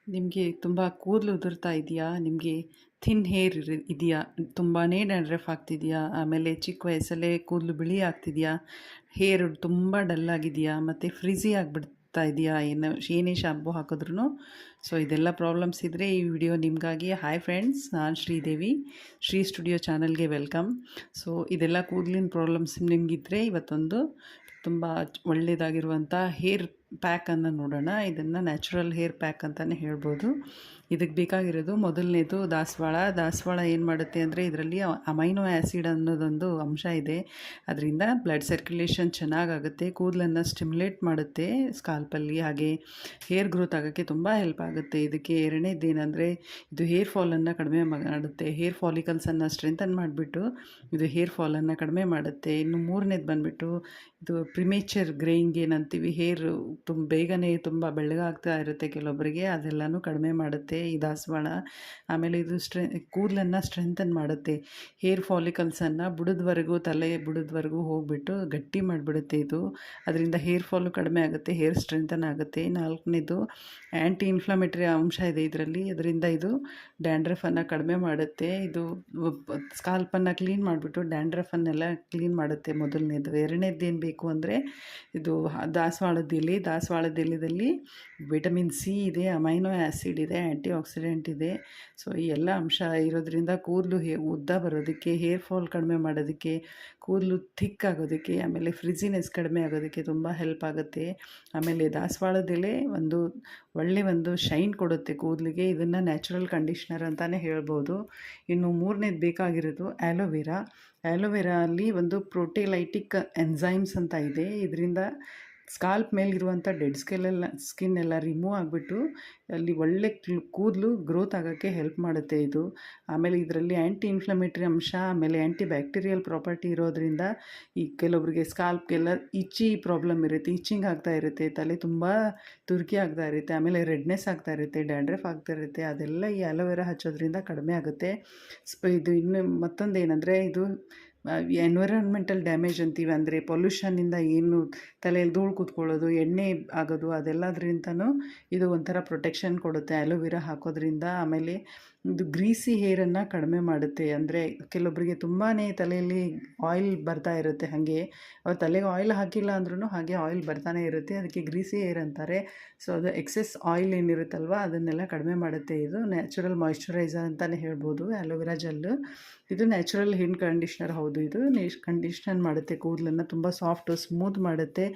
ನಿಮಗೆ ತುಂಬ ಕೂದಲು ಉದುರ್ತಾ ಇದೆಯಾ? ನಿಮಗೆ ಥಿನ್ ಹೇರ್ ಇದೆಯಾ? ತುಂಬಾ ಡ್ಯಾಂಡ್ರಫ್ ಆಗ್ತಿದೆಯಾ? ಆಮೇಲೆ ಚಿಕ್ಕ ವಯಸ್ಸಲ್ಲೇ ಕೂದಲು ಬಿಳಿ ಆಗ್ತಿದೆಯಾ? ಹೇರ್ ತುಂಬ ಡಲ್ ಆಗಿದೆಯಾ? ಮತ್ತು ಫ್ರಿಝಿ ಆಗಿಬಿಡ್ತಾ ಇದೆಯಾ? ಏನೇ ಶಾಂಪೂ ಹಾಕಿದ್ರೂ? ಸೊ ಇದೆಲ್ಲ ಪ್ರಾಬ್ಲಮ್ಸ್ ಇದ್ದರೆ ಈ ವಿಡಿಯೋ ನಿಮಗಾಗಿ. ಹಾಯ್ ಫ್ರೆಂಡ್ಸ್, ನಾನು ಶ್ರೀದೇವಿ, ಶ್ರೀ ಸ್ಟುಡಿಯೋ ಚಾನಲ್ಗೆ ವೆಲ್ಕಮ್. ಸೊ ಇದೆಲ್ಲ ಕೂದಲಿನ ಪ್ರಾಬ್ಲಮ್ಸ್ ನಿಮಗಿದ್ರೆ ಇವತ್ತೊಂದು ತುಂಬ ಒಳ್ಳೆಯದಾಗಿರುವಂಥ ಹೇರ್ ಪ್ಯಾಕನ್ನು ನೋಡೋಣ. ಇದನ್ನು ನ್ಯಾಚುರಲ್ ಹೇರ್ ಪ್ಯಾಕ್ ಅಂತಲೇ ಹೇಳ್ಬೋದು. ಇದಕ್ಕೆ ಬೇಕಾಗಿರೋದು ಮೊದಲನೇದು ದಾಸವಾಳ ಏನು ಮಾಡುತ್ತೆ ಅಂದರೆ ಇದರಲ್ಲಿ ಅಮೈನೋ ಆ್ಯಸಿಡ್ ಅನ್ನೋದೊಂದು ಅಂಶ ಇದೆ. ಅದರಿಂದ ಬ್ಲಡ್ ಸರ್ಕ್ಯುಲೇಷನ್ ಚೆನ್ನಾಗಾಗುತ್ತೆ, ಕೂದಲನ್ನು ಸ್ಟಿಮ್ಯುಲೇಟ್ ಮಾಡುತ್ತೆ ಸ್ಕಾಲ್ಪಲ್ಲಿ, ಹಾಗೆ ಹೇರ್ ಗ್ರೋತ್ ಆಗೋಕ್ಕೆ ತುಂಬ ಹೆಲ್ಪ್ ಆಗುತ್ತೆ. ಇದಕ್ಕೆ ಎರಡನೇದೇನೆಂದರೆ ಇದು ಹೇರ್ ಫಾಲನ್ನು ಕಡಿಮೆ ಮಾಡುತ್ತೆ. ಹೇರ್ ಫಾಲಿಕಲ್ಸನ್ನು ಸ್ಟ್ರೆಂಥನ್ ಮಾಡಿಬಿಟ್ಟು ಇದು ಹೇರ್ ಫಾಲನ್ನು ಕಡಿಮೆ ಮಾಡುತ್ತೆ. ಇನ್ನು ಮೂರನೇದು ಬಂದುಬಿಟ್ಟು ಇದು ಪ್ರಿಮೇಚರ್ ಗ್ರೇಯಿಂಗ್ ಏನಂತೀವಿ, ಹೇರ್ ಬೇಗನೆ ತುಂಬ ಬೆಳ್ಳಗಾಗ್ತಾ ಇರುತ್ತೆ ಕೆಲವೊಬ್ಬರಿಗೆ, ಅದೆಲ್ಲನೂ ಕಡಿಮೆ ಮಾಡುತ್ತೆ ಈ ದಾಸವಾಳ. ಆಮೇಲೆ ಇದು ಕೂದಲನ್ನು ಸ್ಟ್ರೆಂಥನ್ ಮಾಡುತ್ತೆ. ಹೇರ್ ಫಾಲಿಕಲ್ಸನ್ನು ತಲೆ ಬುಡದವರೆಗೂ ಹೋಗಿಬಿಟ್ಟು ಗಟ್ಟಿ ಮಾಡಿಬಿಡುತ್ತೆ ಇದು. ಅದರಿಂದ ಹೇರ್ ಫಾಲು ಕಡಿಮೆ ಆಗುತ್ತೆ, ಹೇರ್ ಸ್ಟ್ರೆಂಥನ್ ಆಗುತ್ತೆ. ನಾಲ್ಕನೇದು ಆ್ಯಂಟಿ ಇನ್ಫ್ಲಮೇಟರಿ ಅಂಶ ಇದೆ ಇದರಲ್ಲಿ, ಅದರಿಂದ ಇದು ಡ್ಯಾಂಡ್ರಫನ್ನು ಕಡಿಮೆ ಮಾಡುತ್ತೆ. ಇದು ಸ್ಕಾಲ್ಪನ್ನು ಕ್ಲೀನ್ ಮಾಡಿಬಿಟ್ಟು ಡ್ಯಾಂಡ್ರಫನ್ನೆಲ್ಲ ಕ್ಲೀನ್ ಮಾಡುತ್ತೆ ಮೊದಲನೇದು. ಎರಡನೇದು ಏನು ಬೇಕು ಅಂದರೆ ಇದು ದಾಸವಾಳದ ಎಲೆಯಲ್ಲಿ ವಿಟಮಿನ್ ಸಿ ಇದೆ, ಅಮೈನೋ ಆ್ಯಸಿಡ್ ಇದೆ, ಆ್ಯಂಟಿ ಆಕ್ಸಿಡೆಂಟ್ ಇದೆ. ಸೊ ಈ ಎಲ್ಲ ಅಂಶ ಇರೋದ್ರಿಂದ ಕೂದಲು ಉದ್ದ ಬರೋದಕ್ಕೆ, ಹೇರ್ ಫಾಲ್ ಕಡಿಮೆ ಮಾಡೋದಕ್ಕೆ, ಕೂದಲು ಥಿಕ್ ಆಗೋದಕ್ಕೆ, ಆಮೇಲೆ ಫ್ರಿಜಿನೆಸ್ ಕಡಿಮೆ ಆಗೋದಕ್ಕೆ ತುಂಬ ಹೆಲ್ಪ್ ಆಗುತ್ತೆ. ಆಮೇಲೆ ದಾಸವಾಳದ ಎಲೆ ಒಂದು ಶೈನ್ ಕೊಡುತ್ತೆ ಕೂದಲಿಗೆ. ಇದನ್ನು ನ್ಯಾಚುರಲ್ ಕಂಡೀಷ್ನರ್ ಅಂತಲೇ ಹೇಳ್ಬೋದು. ಇನ್ನು ಮೂರನೇದು ಬೇಕಾಗಿರೋದು ಆ್ಯಲೋವೆರಾ ಅಲ್ಲಿ ಒಂದು ಪ್ರೋಟೆಲೈಟಿಕ್ ಎನ್ಸೈಮ್ಸ್ ಅಂತ ಇದೆ. ಇದರಿಂದ ಸ್ಕಾಲ್ಪ್ ಮೇಲಿರುವಂಥ ಡೆಡ್ ಸ್ಕಿನ್ ಎಲ್ಲ ರಿಮೂವ್ ಆಗಿಬಿಟ್ಟು ಅಲ್ಲಿ ಒಳ್ಳೆ ಕೂದಲು ಗ್ರೋತ್ ಆಗೋಕ್ಕೆ ಹೆಲ್ಪ್ ಮಾಡುತ್ತೆ ಇದು. ಆಮೇಲೆ ಇದರಲ್ಲಿ ಆ್ಯಂಟಿ ಇನ್ಫ್ಲಮೇಟರಿ ಅಂಶ, ಆಮೇಲೆ ಆ್ಯಂಟಿ ಬ್ಯಾಕ್ಟೀರಿಯಲ್ ಪ್ರಾಪರ್ಟಿ ಇರೋದ್ರಿಂದ ಈ ಕೆಲವೊಬ್ಬರಿಗೆ ಸ್ಕಾಲ್ಪ್ಗೆಲ್ಲ ಪ್ರಾಬ್ಲಮ್ ಇರುತ್ತೆ, ಈಚಿಂಗ್ ಆಗ್ತಾ ಇರುತ್ತೆ, ತಲೆ ತುಂಬ ತುರ್ಕಿ ಆಗ್ತಾ ಇರುತ್ತೆ, ಆಮೇಲೆ ರೆಡ್ನೆಸ್ ಆಗ್ತಾ ಇರುತ್ತೆ, ಡ್ಯಾಂಡ್ರಫ್ ಆಗ್ತಾ ಇರುತ್ತೆ. ಅದೆಲ್ಲ ಈ ಆಲೋವೆರಾ ಹಚ್ಚೋದ್ರಿಂದ ಕಡಿಮೆ ಆಗುತ್ತೆ. ಇದು ಇನ್ನು ಮತ್ತೊಂದು ಏನಂದರೆ ಇದು ಎನ್ವಿರಾನ್ಮೆಂಟಲ್ ಡ್ಯಾಮೇಜ್ ಅಂತೀವಿ, ಅಂದರೆ ಪೊಲ್ಯೂಷನ್ನಿಂದ ಏನು ತಲೆಯಲ್ಲಿ ಧೂಳು ಕೂತ್ಕೊಳ್ಳೋದು, ಎಣ್ಣೆ ಆಗೋದು, ಅದೆಲ್ಲದ್ರಿಂದನೂ ಇದು ಒಂಥರ ಪ್ರೊಟೆಕ್ಷನ್ ಕೊಡುತ್ತೆ ಆಲೋವೆರಾ ಹಾಕೋದ್ರಿಂದ. ಆಮೇಲೆ ಇದು ಗ್ರೀಸಿ ಹೇರನ್ನು ಕಡಿಮೆ ಮಾಡುತ್ತೆ. ಅಂದರೆ ಕೆಲವೊಬ್ಬರಿಗೆ ತುಂಬಾ ತಲೆಯಲ್ಲಿ ಆಯಿಲ್ ಬರ್ತಾ ಇರುತ್ತೆ, ಹಾಗೆ ಅವ್ರು ತಲೆಗೆ ಆಯಿಲ್ ಹಾಕಿಲ್ಲ ಅಂದ್ರೂ ಹಾಗೆ ಆಯಿಲ್ ಬರ್ತಾನೆ ಇರುತ್ತೆ, ಅದಕ್ಕೆ ಗ್ರೀಸಿ ಹೇರ್ ಅಂತಾರೆ. ಸೊ ಅದು ಎಕ್ಸೆಸ್ ಆಯಿಲ್ ಏನಿರುತ್ತಲ್ವ ಅದನ್ನೆಲ್ಲ ಕಡಿಮೆ ಮಾಡುತ್ತೆ. ಇದು ನ್ಯಾಚುರಲ್ ಮಾಯಿಶ್ಚರೈಸರ್ ಅಂತಲೇ ಹೇಳ್ಬೋದು ಆಲೋವೆರಾ ಜೆಲ್ಲು. ಇದು ನ್ಯಾಚುರಲ್ ಹೇರ್ ಕಂಡೀಷ್ನರ್ ಹೌದು. ಇದು ಕಂಡೀಷ್ನರ್ ಮಾಡುತ್ತೆ ಕೂದಲನ್ನು, ತುಂಬ ಸಾಫ್ಟು ಸ್ಮೂತ್ ಮಾಡುತ್ತೆ,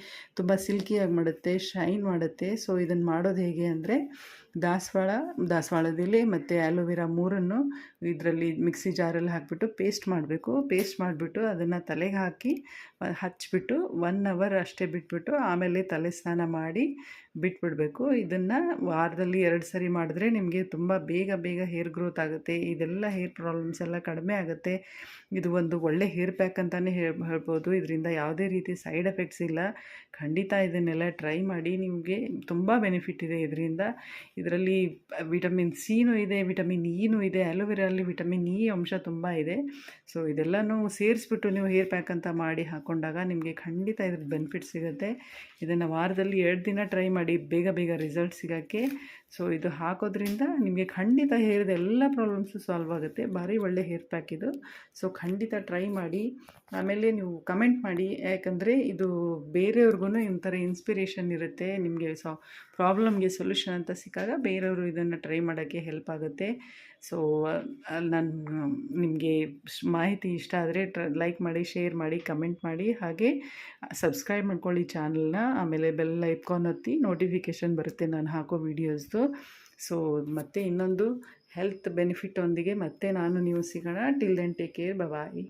ತುಂಬ ಸಿಲ್ಕಿಯಾಗಿ ಮಾಡುತ್ತೆ, ಶೈನ್ ಮಾಡುತ್ತೆ. ಸೊ ಇದನ್ನು ಮಾಡೋದು ಹೇಗೆ ಅಂದರೆ ದಾಸವಾಳದ ಎಲೆ ಮತ್ತು ಆಲೋವೆರಾ ಮೂರನ್ನು ಇದರಲ್ಲಿ ಮಿಕ್ಸಿ ಜಾರಲ್ಲಿ ಹಾಕಿಬಿಟ್ಟು ಪೇಸ್ಟ್ ಮಾಡಿಬಿಟ್ಟು ಅದನ್ನು ತಲೆಗೆ ಹಾಕಿ ಹಚ್ಬಿಟ್ಟು 1 ಅವರ್ ಅಷ್ಟೇ ಬಿಟ್ಬಿಟ್ಟು ಆಮೇಲೆ ತಲೆ ಸ್ನಾನ ಮಾಡಿ ಬಿಟ್ಬಿಡಬೇಕು. ಇದನ್ನು ವಾರದಲ್ಲಿ 2 ಸರಿ ಮಾಡಿದ್ರೆ ನಿಮಗೆ ತುಂಬ ಬೇಗ ಹೇರ್ ಗ್ರೋತ್ ಆಗುತ್ತೆ. ಇದೆಲ್ಲ ಹೇರ್ ಪ್ರಾಬ್ಲಮ್ಸ್ ಎಲ್ಲ ಕಡಿಮೆ ಆಗುತ್ತೆ. ಇದು ಒಂದು ಒಳ್ಳೆ ಹೇರ್ ಪ್ಯಾಕ್ ಅಂತಲೇ ಹೇಳ್ಬೋದು. ಇದರಿಂದ ಯಾವುದೇ ರೀತಿ ಸೈಡ್ ಎಫೆಕ್ಟ್ಸ್ ಇಲ್ಲ. ಖಂಡಿತ ಇದನ್ನೆಲ್ಲ ಟ್ರೈ ಮಾಡಿ, ನಿಮಗೆ ತುಂಬ ಬೆನಿಫಿಟ್ ಇದೆ ಇದರಲ್ಲಿ ವಿಟಮಿನ್ ಸಿನೂ ಇದೆ, ವಿಟಮಿನ್ ಇನೂ ಇದೆ. ಆಲೋವೆರಲ್ಲಿ ವಿಟಮಿನ್ ಇ ಅಂಶ ತುಂಬ ಇದೆ. ಸೊ ಇದೆಲ್ಲನೂ ಸೇರಿಸ್ಬಿಟ್ಟು ನೀವು ಹೇರ್ ಪ್ಯಾಕ್ ಅಂತ ಮಾಡಿ ಹಾಕ್ಕೊಂಡಾಗ ನಿಮಗೆ ಖಂಡಿತ ಇದ್ರದ್ದು ಬೆನಿಫಿಟ್ ಸಿಗುತ್ತೆ. ಇದನ್ನು ವಾರದಲ್ಲಿ 2 ದಿನ ಟ್ರೈ ಮಾಡಿ ಬೇಗ ರಿಸಲ್ಟ್ ಸಿಗೋಕ್ಕೆ. ಸೊ ಇದು ಹಾಕೋದ್ರಿಂದ ನಿಮಗೆ ಖಂಡಿತ ಹೇರ್ದು ಎಲ್ಲ ಪ್ರಾಬ್ಲಮ್ಸು ಸಾಲ್ವ್ ಆಗುತ್ತೆ. ಭಾರಿ ಒಳ್ಳೆ ಹೇರ್ ಪ್ಯಾಕ್ ಇದು. ಸೊ ಖಂಡಿತ ಟ್ರೈ ಮಾಡಿ, ಆಮೇಲೆ ನೀವು ಕಮೆಂಟ್ ಮಾಡಿ. ಯಾಕಂದರೆ ಇದು ಬೇರೆಯವ್ರಿಗೂ ಒಂಥರ ಇನ್ಸ್ಪಿರೇಷನ್ ಇರುತ್ತೆ. ನಿಮಗೆ ಪ್ರಾಬ್ಲಮ್ಗೆ ಸೊಲ್ಯೂಷನ್ ಅಂತ ಸಿಕ್ಕಾಗ ಬೇರೆಯವರು ಇದನ್ನು ಟ್ರೈ ಮಾಡೋಕ್ಕೆ ಹೆಲ್ಪ್ ಆಗುತ್ತೆ. ಸೊ ನಾನು ನಿಮಗೆ ಮಾಹಿತಿ ಇಷ್ಟ ಆದರೆ ಲೈಕ್ ಮಾಡಿ, ಶೇರ್ ಮಾಡಿ, ಕಮೆಂಟ್ ಮಾಡಿ, ಹಾಗೆ ಸಬ್ಸ್ಕ್ರೈಬ್ ಮಾಡ್ಕೊಳ್ಳಿ ಚಾನಲ್ನ. ಆಮೇಲೆ ಬೆಲ್ ಐಕಾನ್ ಒತ್ತಿ ನೋಟಿಫಿಕೇಷನ್ ಬರುತ್ತೆ ನಾನು ಹಾಕೋ ವೀಡಿಯೋಸ್ದು. ಸೊ ಮತ್ತೆ ಇನ್ನೊಂದು ಹೆಲ್ತ್ ಬೆನಿಫಿಟ್ ಒಂದಿಗೆ ಮತ್ತೆ ನೀವು ಸಿಗೋಣ. ಟಿಲ್ ದೆನ್ ಟೇಕ್ ಕೇರ್, ಬಾಯ್.